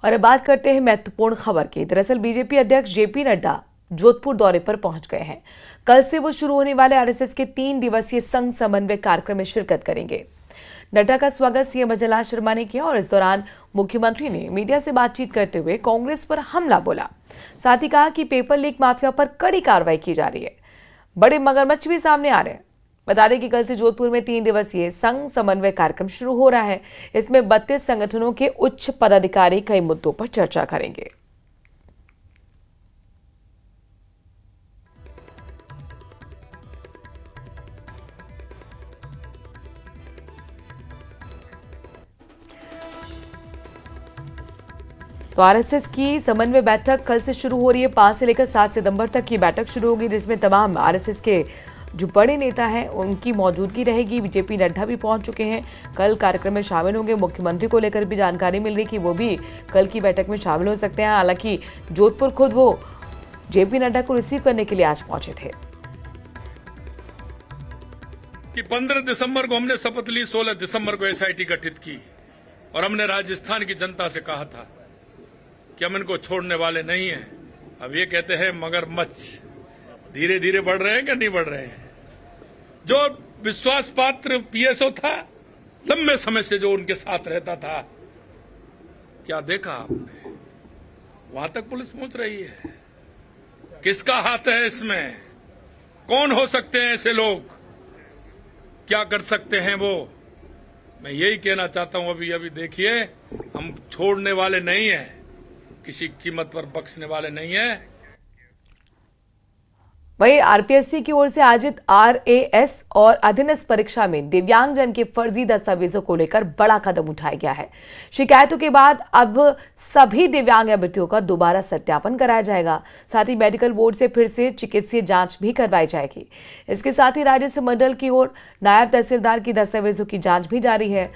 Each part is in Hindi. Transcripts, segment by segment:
और अब बात करते हैं महत्वपूर्ण खबर की। दरअसल बीजेपी अध्यक्ष जेपी नड्डा जोधपुर दौरे पर पहुंच गए हैं। कल से वो शुरू होने वाले आरएसएस के 3 दिवसीय संघ समन्वय कार्यक्रम में शिरकत करेंगे। नड्डा का स्वागत सीएम अजय शर्मा ने किया और इस दौरान मुख्यमंत्री ने मीडिया से बातचीत करते हुए कांग्रेस पर हमला बोला। साथ ही कहा कि पेपर लीक माफिया पर कड़ी कार्रवाई की जा रही है, बड़े मगरमच्छ भी सामने आ रहे हैं। बता दें कि कल से जोधपुर में 3 दिवसीय संघ समन्वय कार्यक्रम शुरू हो रहा है। इसमें 32 संगठनों के उच्च पदाधिकारी कई मुद्दों पर चर्चा करेंगे। तो आरएसएस की समन्वय बैठक कल से शुरू हो रही है। 5 से लेकर 7 सितंबर तक की बैठक शुरू होगी, जिसमें तमाम आरएसएस के जो बड़े नेता हैं उनकी मौजूदगी रहेगी। बीजेपी नड्डा भी पहुंच चुके हैं, कल कार्यक्रम में शामिल होंगे। मुख्यमंत्री को लेकर भी जानकारी मिल रही कि वो भी कल की बैठक में शामिल हो सकते हैं। हालांकि जोधपुर खुद वो जेपी नड्डा को रिसीव करने के लिए आज पहुंचे थे। कि 15 दिसंबर को हमने शपथ ली, 16 दिसंबर को एसआईटी गठित की और हमने राजस्थान की जनता से कहा था कि हम इनको छोड़ने वाले नहीं हैं। अब ये कहते हैं मगरमच्छ धीरे धीरे बढ़ रहे हैं कि नहीं बढ़ रहे हैं। जो विश्वास पात्र पीएसओ था, लंबे समय से जो उनके साथ रहता था, क्या देखा आपने? वहां तक पुलिस पहुंच रही है। किसका हाथ है इसमें? कौन हो सकते हैं ऐसे लोग? क्या कर सकते हैं वो? मैं यही कहना चाहता हूं। अभी देखिए, हम छोड़ने वाले नहीं हैं, किसी कीमत पर बख्शने वाले नहीं हैं। वहीं आरपीएससी की ओर से आयोजित आरएएस और अधीनस्थ परीक्षा में दिव्यांगजन के फर्जी दस्तावेजों को लेकर बड़ा कदम उठाया गया है। शिकायतों के बाद अब सभी दिव्यांग अभ्यर्थियों का दोबारा सत्यापन कराया जाएगा। साथ ही मेडिकल बोर्ड से फिर से चिकित्सीय जांच भी करवाई जाएगी। इसके साथ ही राजस्व मंडल की ओर नायब तहसीलदार की दस्तावेजों की जांच भी जारी है।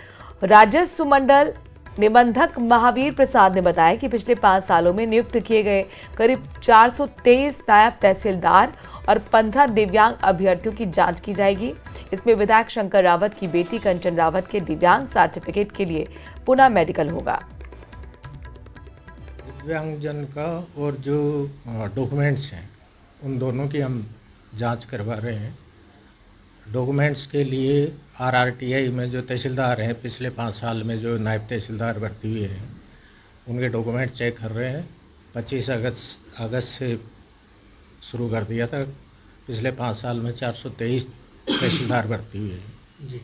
राजस्व मंडल निबंधक महावीर प्रसाद ने बताया कि पिछले 5 सालों में नियुक्त किए गए करीब 423 नायब तहसीलदार और 15 दिव्यांग अभ्यर्थियों की जांच की जाएगी। इसमें विधायक शंकर रावत की बेटी कंचन रावत के दिव्यांग सर्टिफिकेट के लिए पुनः मेडिकल होगा। दिव्यांगजन का और जो डॉक्यूमेंट्स हैं उन दोनों की हम जांच करवा रहे हैं। डॉक्यूमेंट्स के लिए आरआरटीआई में जो तहसीलदार हैं, पिछले 5 साल में जो नायब तहसीलदार भर्ती हुए हैं, उनके डॉक्यूमेंट चेक कर रहे हैं। 25 अगस्त से शुरू कर दिया था। पिछले 5 साल में 423 तहसीलदार भर्ती हुए हैं जी।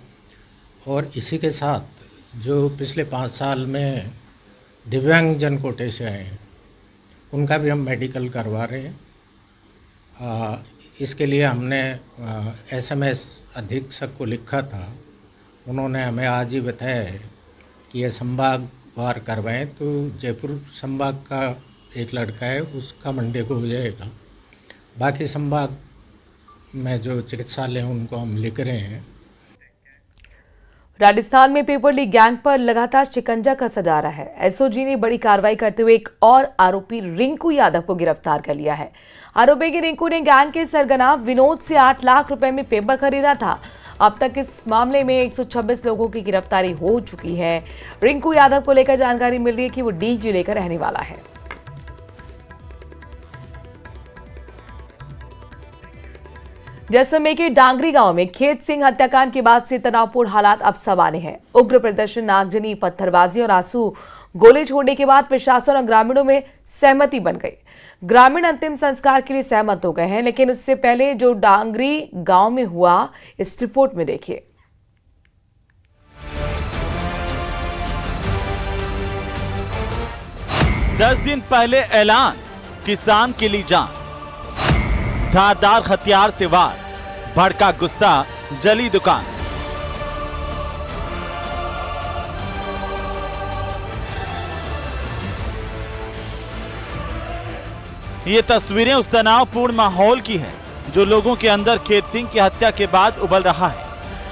और इसी के साथ जो पिछले 5 साल में दिव्यांगजन कोटे से आए हैं, उनका भी हम मेडिकल करवा रहे हैं। इसके लिए हमने एसएमएस अधीक्षक को लिखा था। उन्होंने हमें आज ही बताया है कि ये संभागवार करवाएं। तो जयपुर संभाग का एक लड़का है, उसका मंडे को हो जाएगा। बाकी संभाग में जो चिकित्सालय हैं उनको हम लिख रहे हैं। राजस्थान में पेपर लीक गैंग पर लगातार शिकंजा कसा जा रहा है। एसओजी ने बड़ी कार्रवाई करते हुए एक और आरोपी रिंकू यादव को गिरफ्तार कर लिया है। आरोपी की रिंकू ने गैंग के सरगना विनोद से 8 लाख रुपए में पेपर खरीदा था। अब तक इस मामले में 126 लोगों की गिरफ्तारी हो चुकी है। रिंकू यादव को लेकर जानकारी मिल रही है कि वो डीग जिले का रहने वाला है। जैसलमेर के डांगरी गांव में खेत सिंह हत्याकांड के बाद से तनावपूर्ण हालात अब सामान्य हैं। उग्र प्रदर्शन, नागजनी, पत्थरबाजी और आंसू गोले छोड़ने के बाद प्रशासन और ग्रामीणों में सहमति बन गई। ग्रामीण अंतिम संस्कार के लिए सहमत हो गए हैं, लेकिन उससे पहले जो डांगरी गांव में हुआ, इस रिपोर्ट में देखिए। दस दिन पहले ऐलान, किसान के लिए जान। धारदार हथियार से वार, भड़का गुस्सा, जली दुकान। ये तस्वीरें उस तनावपूर्ण माहौल की हैं जो लोगों के अंदर खेत सिंह की हत्या के बाद उबल रहा है।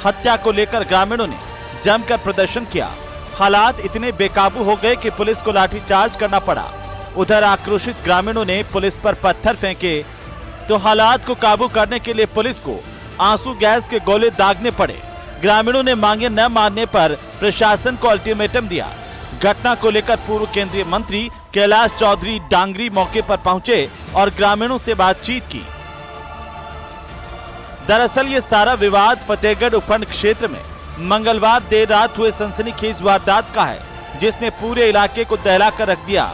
हत्या को लेकर ग्रामीणों ने जमकर प्रदर्शन किया। हालात इतने बेकाबू हो गए कि पुलिस को लाठीचार्ज करना पड़ा। उधर आक्रोशित ग्रामीणों ने पुलिस पर पत्थर फेंके तो हालात को काबू करने के लिए पुलिस को आंसू गैस के गोले दागने पड़े। ग्रामीणों ने मांगे न मानने पर प्रशासन को अल्टीमेटम दिया। घटना को लेकर पूर्व केंद्रीय मंत्री कैलाश चौधरी डांगरी मौके पर पहुंचे और ग्रामीणों से बातचीत की। दरअसल ये सारा विवाद फतेहगढ़ उपखंड क्षेत्र में मंगलवार देर रात हुए सनसनीखेज वारदात का है, जिसने पूरे इलाके को दहला कर रख दिया।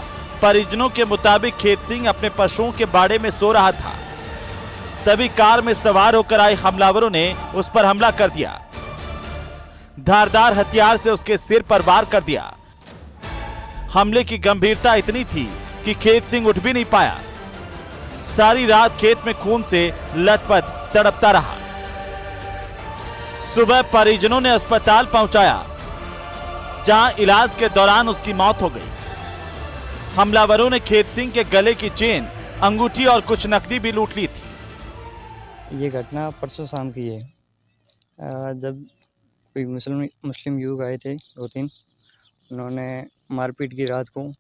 परिजनों के मुताबिक खेत सिंह अपने पशुओं के बाड़े में सो रहा था, तभी कार में सवार होकर आए हमलावरों ने उस पर हमला कर दिया। धारदार हथियार से उसके सिर पर वार कर दिया। हमले की गंभीरता इतनी थी कि खेत सिंह उठ भी नहीं पाया। सारी रात खेत में खून से लथपथ तड़पता रहा। सुबह परिजनों ने अस्पताल पहुंचाया, जहां इलाज के दौरान उसकी मौत हो गई। हमलावरों ने खेत सिंह के गले की चेन, अंगूठी और कुछ नकदी भी लूट ली थी। ये घटना परसों शाम की है। जब कोई मुस्लिम युवक आए थे 2-3, उन्होंने मारपीट की रात को,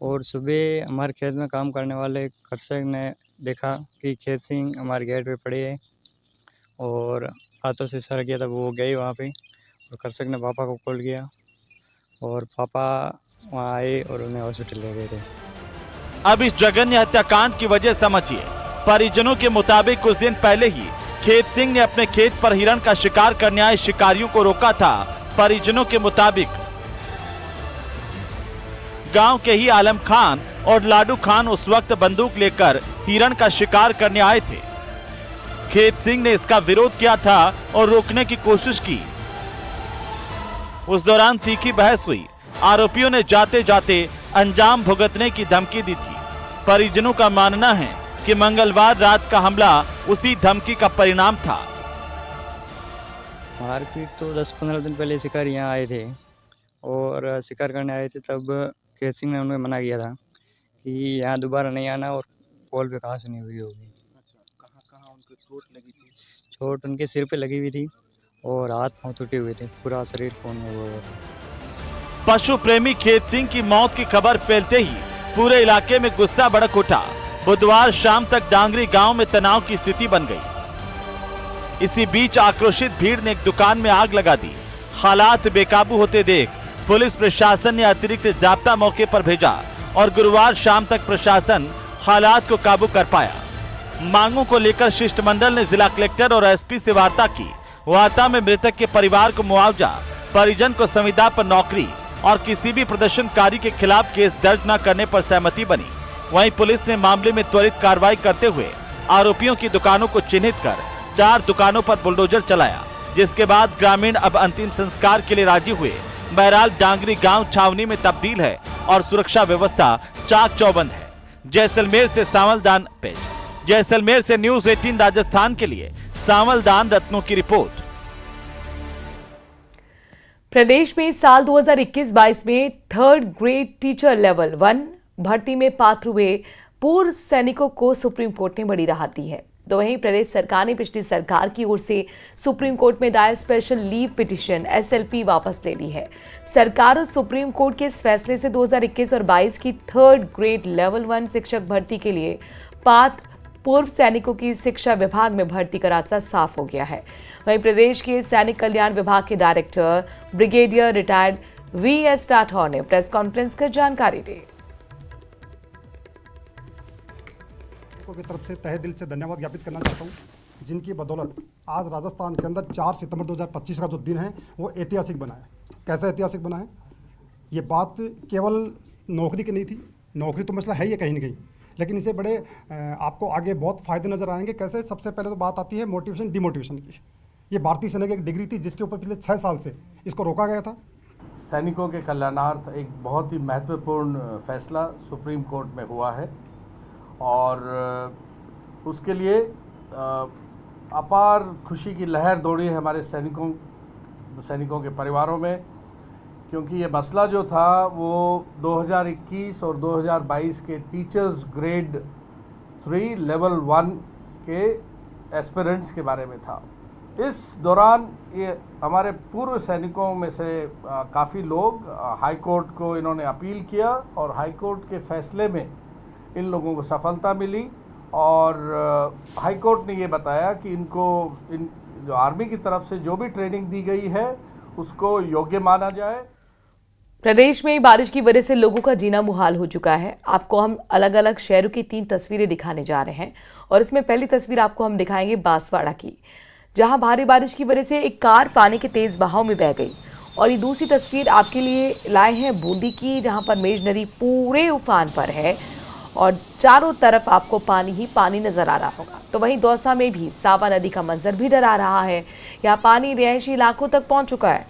और सुबह हमारे खेत में काम करने वाले कृषक ने देखा कि खेत सिंह हमारे गेट पे पड़े हैं और हाथों से इशारा किया था। वो गए वहाँ पे और कृषक ने पापा को कॉल किया और पापा वहाँ आए और उन्हें हॉस्पिटल ले गए थे। अब इस जघन्य हत्याकांड की वजह समझिए। परिजनों के मुताबिक कुछ दिन पहले ही खेत सिंह ने अपने खेत पर हिरण का शिकार करने आए शिकारियों को रोका था। परिजनों के मुताबिक गांव के ही आलम खान और लाडू खान उस वक्त बंदूक लेकर हिरण का शिकार करने आए थे। खेत सिंह ने इसका विरोध किया था और रोकने की कोशिश की। उस दौरान तीखी बहस हुई। आरोपियों ने जाते जाते अंजाम भुगतने की धमकी दी थी। परिजनों का मानना है कि मंगलवार रात का हमला उसी धमकी का परिणाम था। मारपीट तो 10-15 दिन पहले शिकारी यहाँ आए थे और शिकार करने आए थे। तब खेत सिंह ने उन्हें मना किया था कि यहाँ दोबारा नहीं आना और कॉल पे कहाँ सुनी हुई होगी। कहाँ उनको चोट लगी थी? चोट उनके सिर पे लगी हुई थी और हाथ पांव टूटे हुए थे, पूरा शरीर खून में हुआ था। पशु प्रेमी खेत सिंह की मौत की खबर फैलते ही पूरे इलाके में गुस्सा भड़क उठा। बुधवार शाम तक डांगरी गांव में तनाव की स्थिति बन गई। इसी बीच आक्रोशित भीड़ ने एक दुकान में आग लगा दी। हालात बेकाबू होते देख पुलिस प्रशासन ने अतिरिक्त जाब्ता मौके पर भेजा और गुरुवार शाम तक प्रशासन हालात को काबू कर पाया। मांगों को लेकर शिष्टमंडल ने जिला कलेक्टर और एसपी से वार्ता की। वार्ता में मृतक के परिवार को मुआवजा, परिजन को संविदा पर नौकरी और किसी भी प्रदर्शनकारी के खिलाफ केस दर्ज न करने पर सहमति बनी। वहीं पुलिस ने मामले में त्वरित कार्रवाई करते हुए आरोपियों की दुकानों को चिन्हित कर 4 दुकानों पर बुलडोजर चलाया, जिसके बाद ग्रामीण अब अंतिम संस्कार के लिए राजी हुए। बहरहाल डांगरी गांव छावनी में तब्दील है और सुरक्षा व्यवस्था चाक चौबंद है। जैसलमेर से सावलदान पेश। जैसलमेर से न्यूज़ 18 राजस्थान के लिए सावलदान रत्नों की रिपोर्ट। प्रदेश में साल 2021-22 में 3rd ग्रेड टीचर लेवल 1 भर्ती में पात्र हुए पूर्व सैनिकों को सुप्रीम कोर्ट ने बड़ी राहत दी है। तो वहीं प्रदेश सरकार ने पिछली सरकार की ओर से सुप्रीम कोर्ट में दायर स्पेशल लीव पिटीशन SLP वापस ले ली है। सरकार और सुप्रीम कोर्ट के इस फैसले से 2021 और 22 की 3rd ग्रेड लेवल 1 शिक्षक भर्ती के लिए पात्र पूर्व सैनिकों की शिक्षा विभाग में भर्ती का रास्ता साफ हो गया है। वहीं प्रदेश के सैनिक कल्याण विभाग के director brigadier retired VS Rathore ने प्रेस कॉन्फ्रेंस कर जानकारी दी। की तरफ से तहे दिल से धन्यवाद ज्ञापित करना चाहता हूँ, जिनकी बदौलत आज राजस्थान के अंदर 4 सितंबर 2025 का जो दिन है वो ऐतिहासिक बना है। कैसे ऐतिहासिक बना है? ये बात केवल नौकरी की नहीं थी, नौकरी तो मसला है ही कहीं ना कहीं, लेकिन इसे बड़े आपको आगे बहुत फ़ायदे नज़र आएंगे। कैसे? सबसे पहले तो बात आती है मोटिवेशन डिमोटिवेशन की। ये भारतीय सेना की एक डिग्री थी जिसके ऊपर पिछले 6 साल से इसको रोका गया था। सैनिकों के कल्याणार्थ एक बहुत ही महत्वपूर्ण फैसला सुप्रीम कोर्ट में हुआ है और उसके लिए अपार खुशी की लहर दौड़ी है हमारे सैनिकों के परिवारों में, क्योंकि ये मसला जो था वो 2021 और 2022 के टीचर्स ग्रेड 3 लेवल 1 के एस्पिरेंट्स के बारे में था। इस दौरान ये हमारे पूर्व सैनिकों में से काफ़ी लोग हाई कोर्ट को इन्होंने अपील किया और हाई कोर्ट के फैसले में इन लोगों को सफलता मिली और हाई कोर्ट ने ये बताया कि इनको जो आर्मी की तरफ से जो भी ट्रेनिंग दी गई है उसको योग्य माना जाए। प्रदेश में बारिश की वजह से लोगों का जीना मुहाल हो चुका है। आपको हम अलग अलग शहरों की 3 तस्वीरें दिखाने जा रहे हैं और इसमें पहली तस्वीर आपको हम दिखाएंगे बांसवाड़ा की, जहां भारी बारिश की वजह से एक कार पानी के तेज बहाव में बह गई। और ये दूसरी तस्वीर आपके लिए लाए हैं बूंदी की, जहां पर मेज नदी पूरे उफान पर है और चारों तरफ आपको पानी ही पानी नजर आ रहा होगा। तो वहीं दौसा में भी सावा नदी का मंजर भी डरा रहा है। यहाँ पानी रिहायशी इलाकों तक पहुंच चुका है।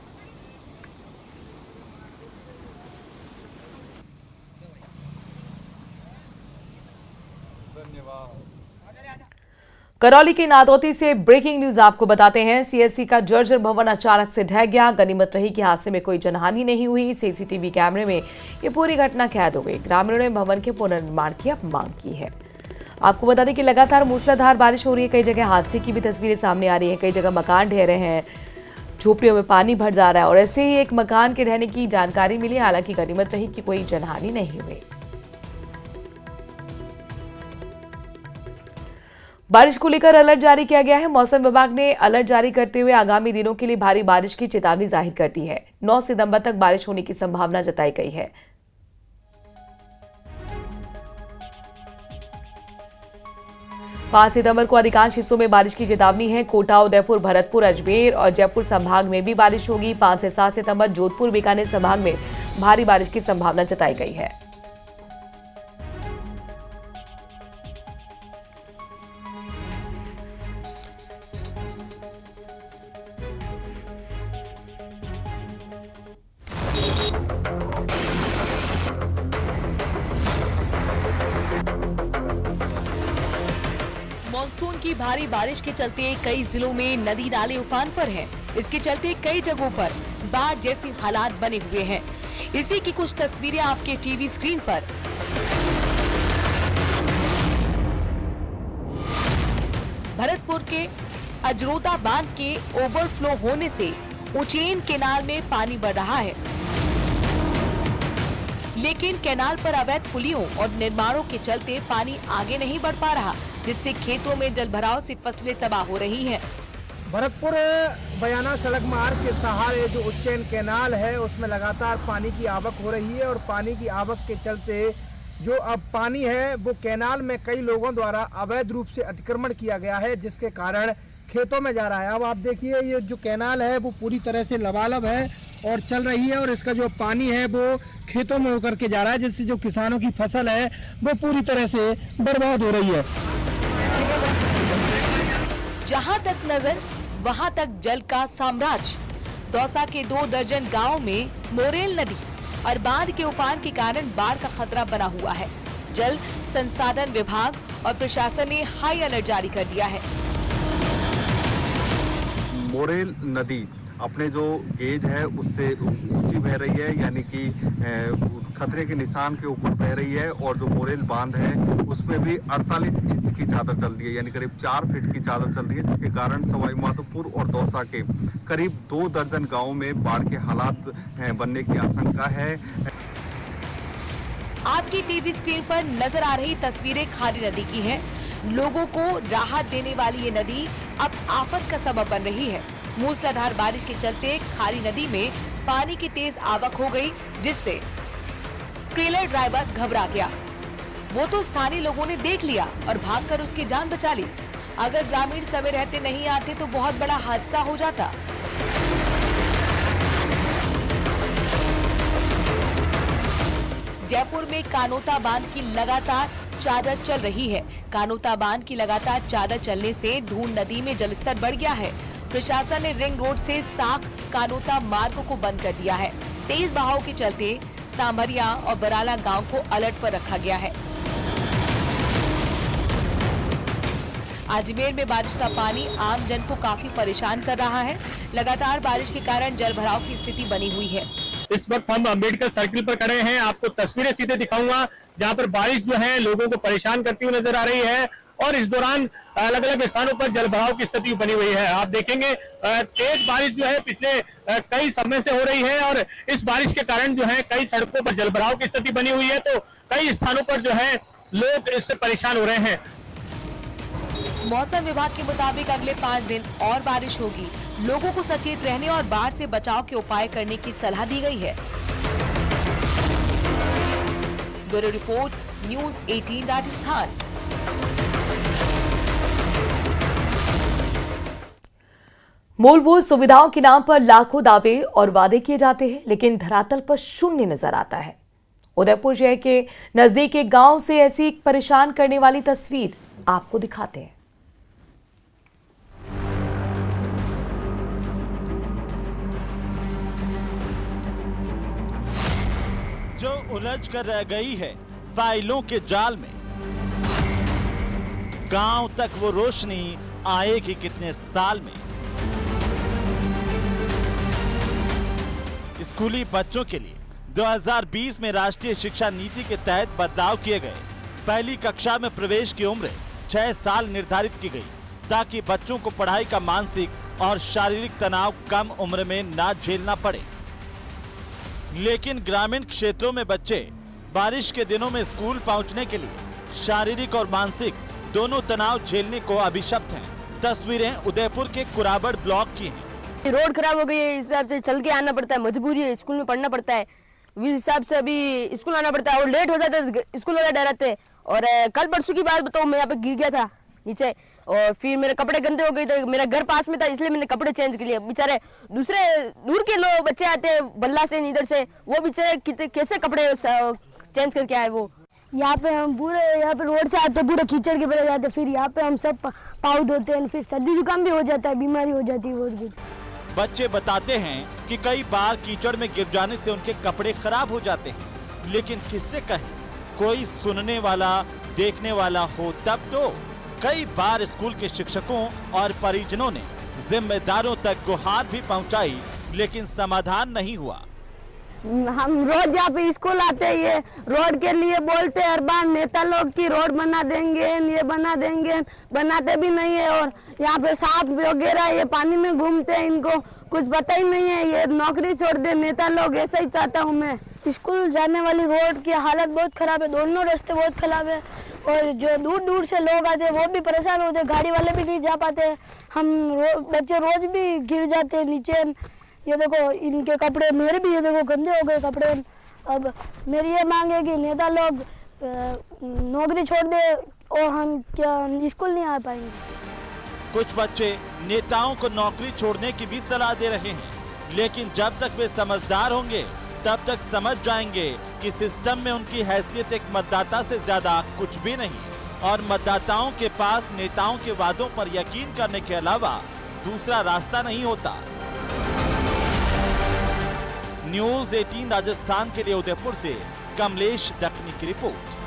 करौली के नादौती से ब्रेकिंग न्यूज आपको बताते हैं। सीएससी का जर्जर भवन अचानक से ढह गया। गनीमत रही कि हादसे में कोई जनहानि नहीं हुई। सीसीटीवी कैमरे में ये पूरी घटना कैद हो गई। ग्रामीणों ने भवन के पुनर्निर्माण की अब मांग की है। आपको बता दें कि लगातार मूसलाधार बारिश हो रही है। कई जगह हादसे की भी तस्वीरें सामने आ रही हैं। कई जगह मकान ढह रहे हैं, झोपड़ियों में पानी भर जा रहा है और ऐसे ही एक मकान के ढहने की जानकारी मिली। हालांकि गनीमत रही कि कोई जनहानि नहीं हुई। बारिश को लेकर अलर्ट जारी किया गया है। मौसम विभाग ने अलर्ट जारी करते हुए आगामी दिनों के लिए भारी बारिश की चेतावनी जाहिर कर दी है। 9 सितंबर तक बारिश होने की संभावना जताई गई है। पांच सितंबर को अधिकांश हिस्सों में बारिश की चेतावनी है। कोटा, उदयपुर, भरतपुर, अजमेर और जयपुर संभाग में भी बारिश होगी। 5 से 7 सितंबर जोधपुर, बीकानेर संभाग में भारी बारिश की संभावना जताई गई है। मानसून की भारी बारिश के चलते कई जिलों में नदी नाले उफान पर हैं। इसके चलते कई जगहों पर बाढ़ जैसे हालात बने हुए हैं। इसी की कुछ तस्वीरें आपके टीवी स्क्रीन पर। भरतपुर के अजरोता बांध के ओवरफ्लो होने से उचेन केनाल में पानी बढ़ रहा है, लेकिन कैनाल पर अवैध पुलियों और निर्माणों के चलते पानी आगे नहीं बढ़ पा रहा, जिससे खेतों में जलभराव से फसलें तबाह हो रही हैं। भरतपुर बयाना सड़क मार्ग के सहारे जो उज्जैन कैनाल है उसमें लगातार पानी की आवक हो रही है और पानी की आवक के चलते जो अब पानी है वो कैनाल में कई लोगों द्वारा अवैध रूप से अतिक्रमण किया गया है, जिसके कारण खेतों में जा रहा है। अब आप देखिए ये जो कैनाल है वो पूरी तरह से लबालब है और चल रही है और इसका जो पानी है वो खेतों में होकर के जा रहा है, जिससे जो किसानों की फसल है वो पूरी तरह से बर्बाद हो रही है। जहां तक नजर वहां तक जल का साम्राज्य। दौसा के 2 दर्जन गांव में मोरेल नदी और बांध के उफान के कारण बाढ़ का खतरा बना हुआ है। जल संसाधन विभाग और प्रशासन ने हाई अलर्ट जारी कर दिया है। मोरेल नदी अपने जो गेज है उससे ऊंची बह रही है, यानी कि खतरे के निशान के ऊपर बह रही है। और जो मोरेल बांध है उसमें भी 48 इंच की चादर चल रही है, यानी करीब 4 फीट की चादर चल रही है, जिसके कारण सवाई माधोपुर और दौसा के करीब 2 दर्जन गाँव में बाढ़ के हालात बनने की आशंका है। आपकी टीवी स्क्रीन पर नजर आ रही तस्वीरें खारी नदी की हैं। लोगों को राहत देने वाली ये नदी अब आफत का सबब बन रही है। मूसलाधार बारिश के चलते खारी नदी में पानी की तेज आवक हो गई, जिससे ट्रेलर ड्राइवर घबरा गया। वो तो स्थानीय लोगों ने देख लिया और भागकर उसकी जान बचा ली। अगर ग्रामीण समय रहते नहीं आते तो बहुत बड़ा हादसा हो जाता। जयपुर में कानोता बांध की लगातार चादर चल रही है। कानोता बांध की लगातार चादर चलने से ढूंढ नदी में जलस्तर बढ़ गया है। प्रशासन ने रिंग रोड से साख कानोता मार्ग को बंद कर दिया है। तेज बहाव के चलते सांभरिया और बराला गांव को अलर्ट पर रखा गया है। अजमेर में बारिश का पानी आम जन को काफी परेशान कर रहा है। लगातार बारिश के कारण जलभराव की स्थिति बनी हुई है। इस वक्त हम अम्बेडकर सर्किल पर खड़े हैं। आपको तस्वीरें सीधे दिखाऊंगा जहां पर बारिश जो है लोगों को परेशान करती हुई नजर आ रही है और इस दौरान अलग अलग स्थानों पर जलभराव की स्थिति बनी हुई है। आप देखेंगे तेज बारिश जो है पिछले कई समय से हो रही है और इस बारिश के कारण जो है कई सड़कों पर जलभराव की स्थिति बनी हुई है, तो कई स्थानों पर जो है लोग इससे परेशान हो रहे हैं। मौसम विभाग के मुताबिक अगले 5 दिन और बारिश होगी। लोगों को सचेत रहने और बाढ़ से बचाव के उपाय करने की सलाह दी गई है। Bureau report, news 18 Rajasthan. मूलभूत सुविधाओं के नाम पर लाखों दावे और वादे किए जाते हैं, लेकिन धरातल पर शून्य नजर आता है। उदयपुर शहर के नजदीक एक गांव से ऐसी एक परेशान करने वाली तस्वीर आपको दिखाते हैं। जो उलझ कर रह गई है फाइलों के जाल में। गांव तक वो रोशनी आएगी कितने साल में। स्कूली बच्चों के लिए 2020 में राष्ट्रीय शिक्षा नीति के तहत बदलाव किए गए। पहली कक्षा में प्रवेश की उम्र 6 साल निर्धारित की गई, ताकि बच्चों को पढ़ाई का मानसिक और शारीरिक तनाव कम उम्र में ना झेलना पड़े। लेकिन ग्रामीण क्षेत्रों में बच्चे बारिश के दिनों में स्कूल पहुंचने के लिए शारीरिक और मानसिक दोनों तनाव झेलने को अभिशप्त हैं। तस्वीरें उदयपुर के कुराबड़ ब्लॉक की हैं। रोड खराब हो गई है, इस हिसाब से चल के आना पड़ता है, मजबूरी है, स्कूल में पढ़ना पड़ता है, इस हिसाब से अभी स्कूल आना पड़ता है और लेट हो जाता है, स्कूल वाले डराते हैं। और कल परसों की बात बताऊं, मैं यहाँ पे गिर गया था नीचे और फिर मेरे कपड़े गंदे हो गए थे। मेरा घर पास में था, इसलिए मैंने कपड़े चेंज कर लिए। बेचारे दूसरे दूर के लोग बच्चे आते हैं बल्ला से इधर से, वो बेचारे कैसे कपड़े चेंज करके आए। वो यहाँ पे हम पूरे यहाँ पे रोड से आते पूरे कीचड़ के पड़े जाते, फिर यहाँ पे हम सब पाँव धोते हैं, फिर सर्दी जुकाम भी हो जाता है, बीमारी हो जाती है बहुत कुछ। बच्चे बताते हैं कि कई बार कीचड़ में गिर जाने से उनके कपड़े खराब हो जाते हैं, लेकिन किससे कहें, कोई सुनने वाला देखने वाला हो तब तो। कई बार स्कूल के शिक्षकों और परिजनों ने जिम्मेदारों तक गुहार भी पहुंचाई, लेकिन समाधान नहीं हुआ। हम रोज यहाँ पे स्कूल आते हैं, ये रोड के लिए बोलते हैं हर बार नेता लोग की रोड बना देंगे, ये बना देंगे, बनाते भी नहीं है। और यहाँ पे सांप वगैरह ये पानी में घूमते हैं, इनको कुछ पता ही नहीं है, ये नौकरी छोड़ दे नेता लोग, ऐसा ही चाहता हूँ मैं। स्कूल जाने वाली रोड की हालत बहुत खराब है, दोनों रास्ते बहुत खराब है और जो दूर दूर से लोग आते हैं वो भी परेशान होते हैं, गाड़ी वाले भी नहीं जा पाते। हम बच्चे रोज भी गिर जाते हैं नीचे। ये देखो इनके कपड़े, मेरे भी ये देखो गंदे हो गए कपड़े। अब मेरी ये मांग है कि नेता लोग नौकरी छोड़ दे और हम क्या स्कूल नहीं आ पाएंगे। कुछ बच्चे नेताओं को नौकरी छोड़ने की भी सलाह दे रहे हैं, लेकिन जब तक वे समझदार होंगे तब तक समझ जाएंगे कि सिस्टम में उनकी हैसियत एक मतदाता से ज्यादा कुछ भी नहीं और मतदाताओं के पास नेताओं के वादों पर यकीन करने के अलावा दूसरा रास्ता नहीं होता। न्यूज 18 राजस्थान के लिए उदयपुर से कमलेश दखनी की रिपोर्ट।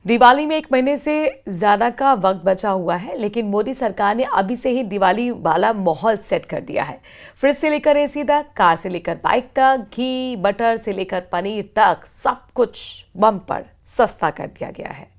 दिवाली में 1 महीने से ज्यादा का वक्त बचा हुआ है, लेकिन मोदी सरकार ने अभी से ही दिवाली वाला माहौल सेट कर दिया है। फ्रिज से लेकर एसी तक, कार से लेकर बाइक तक, घी बटर से लेकर पनीर तक सब कुछ बम पर सस्ता कर दिया गया है।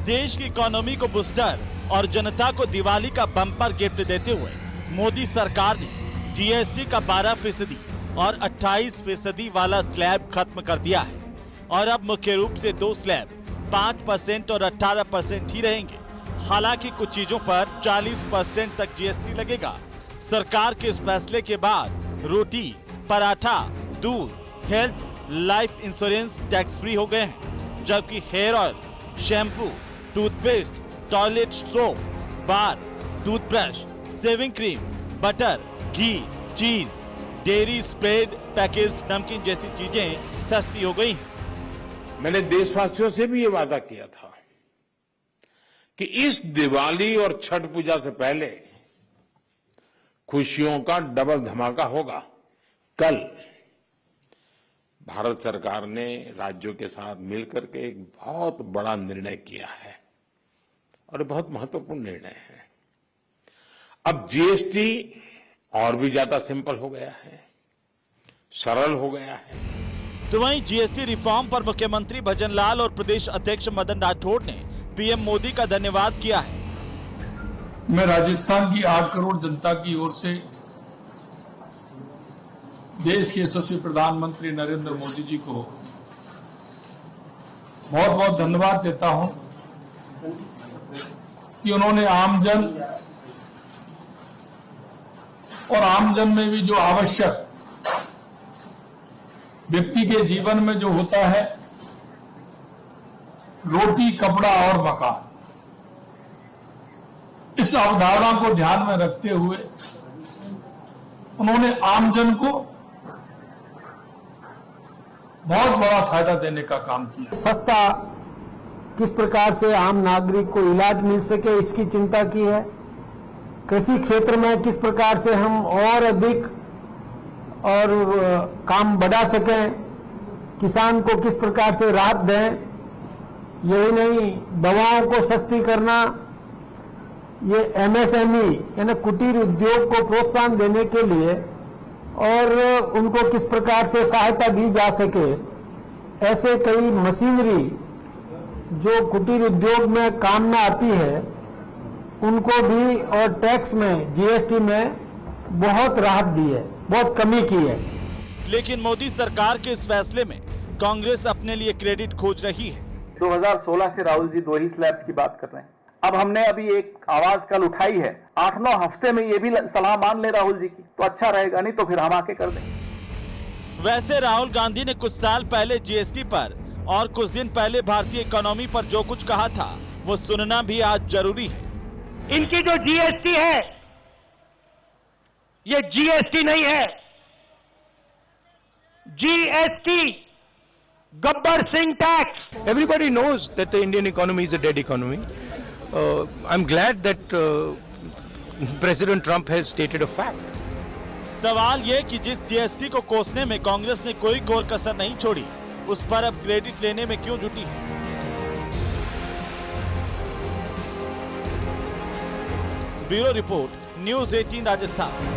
देश की इकोनॉमी को बूस्टर और जनता को दिवाली का बम्पर गिफ्ट देते हुए मोदी सरकार ने जीएसटी का 12% और 28% वाला स्लैब खत्म कर दिया है और अब मुख्य रूप से 2 स्लैब 5% और 18% ही रहेंगे। हालांकि कुछ चीजों पर 40% तक जीएसटी लगेगा। सरकार के इस फैसले के बाद रोटी, पराठा, दूध, health, life insurance tax free हो गए हैं, जबकि hair oil, shampoo, toothpaste, toilet soap, bar, toothbrush, shaving cream, butter, घी, चीज, डेयरी स्प्रेड, पैकेज्ड नमकीन जैसी चीजें सस्ती हो गई हैं। मैंने देशवासियों से भी ये वादा किया था कि इस दिवाली और छठ पूजा से पहले खुशियों का डबल धमाका होगा। कल भारत सरकार ने राज्यों के साथ मिलकर के एक बहुत बड़ा निर्णय किया है और बहुत महत्वपूर्ण निर्णय है। अब जीएसटी और भी ज्यादा सिंपल हो गया है, सरल हो गया है। तो वहीं जीएसटी रिफॉर्म पर मुख्यमंत्री भजन लाल और प्रदेश अध्यक्ष मदन राठौड़ ने पीएम मोदी का धन्यवाद किया है। मैं राजस्थान की 8 करोड़ जनता की ओर से देश के यशस्वी प्रधानमंत्री नरेंद्र मोदी जी को बहुत बहुत धन्यवाद देता हूं कि उन्होंने आमजन और आमजन में भी जो आवश्यक व्यक्ति के जीवन में जो होता है, रोटी, कपड़ा और मकान, इस अवधारणा को ध्यान में रखते हुए उन्होंने आमजन को बहुत बड़ा फायदा देने का काम किया। सस्ता किस प्रकार से आम नागरिक को इलाज मिल सके, इसकी चिंता की है। कृषि क्षेत्र में किस प्रकार से हम और अधिक और काम बढ़ा सकें, किसान को किस प्रकार से राहत दें। यही नहीं, दवाओं को सस्ती करना, ये एमएसएमई यानी कुटीर उद्योग को प्रोत्साहन देने के लिए और उनको किस प्रकार से सहायता दी जा सके, ऐसे कई मशीनरी जो कुटीर उद्योग में काम में आती है उनको भी, और टैक्स में, जीएसटी में बहुत राहत दी है, बहुत कमी की है। लेकिन मोदी सरकार के इस फैसले में कांग्रेस अपने लिए क्रेडिट खोज रही है। 2016 से राहुल जी 2 ही स्लैब्स की बात कर रहे हैं। अब हमने अभी एक आवाज कल उठाई है, 8-9 हफ्ते में ये भी सलाह मान ले राहुल जी की तो अच्छा रहेगा, नहीं तो फिर हम आके कर देंगे। वैसे राहुल गांधी ने कुछ साल पहले जीएसटी पर और कुछ दिन पहले भारतीय इकोनॉमी पर जो कुछ कहा था वो सुनना भी आज जरूरी है। इनकी जो जीएसटी है ये जीएसटी नहीं है, GST, Gabbar Singh tax. Everybody knows that the Indian economy is a dead economy. I'm glad that President Trump has stated a fact. सवाल ये कि जिस जीएसटी को कोसने में कांग्रेस ने कोई कोर कसर नहीं छोड़ी, उस पर अब क्रेडिट लेने में क्यों जुटी है? Bureau report, news 18 Rajasthan.